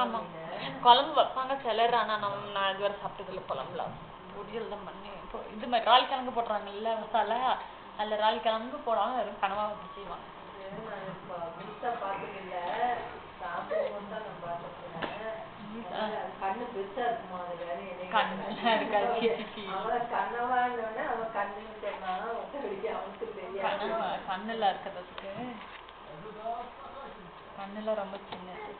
ஆமா குழம்பு வைப்பாங்க சிலர். ஆனா நான் இதுவரை சாப்பிட்டதில்ல குழம்புல. பொரியல் தான் பண்ணி இப்போ இது மாதிரி இறால் கிழங்கு போடுறாங்கல்ல மசாலா, அதுல இறால் கிழங்கு போடாம வெறும் கனவா வச்சு செய்வாங்க. கண்ணுல இருக்கிறதுக்கு கண்ணுல ரொம்ப சின்னது.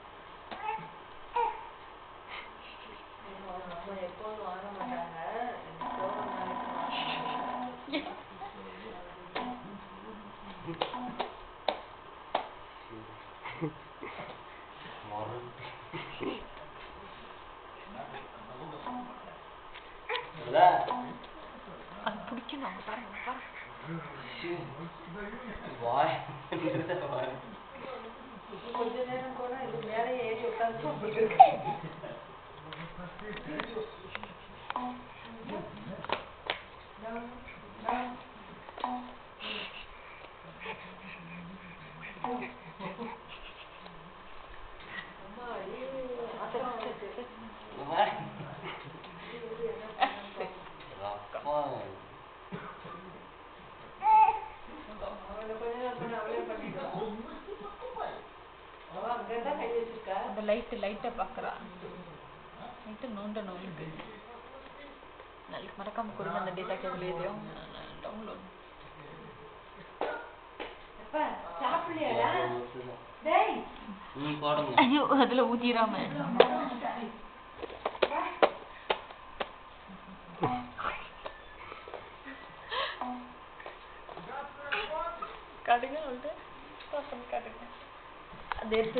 அது பிடிக்கணும் பாருங்க. கொஞ்ச நேரம் கூட இது மேலே ஏறி உட்காந்து லைட்டா பாக்குறா. லைட்டு நோண்டு நாளைக்கு மறக்காம கொடுங்க அந்த டேட்டா கேபிள் எதையும் டவுன்லோட். ஐயோ அதுல ஊத்திராம. காட்டுங்க காட்டுங்க. அதை எடுத்து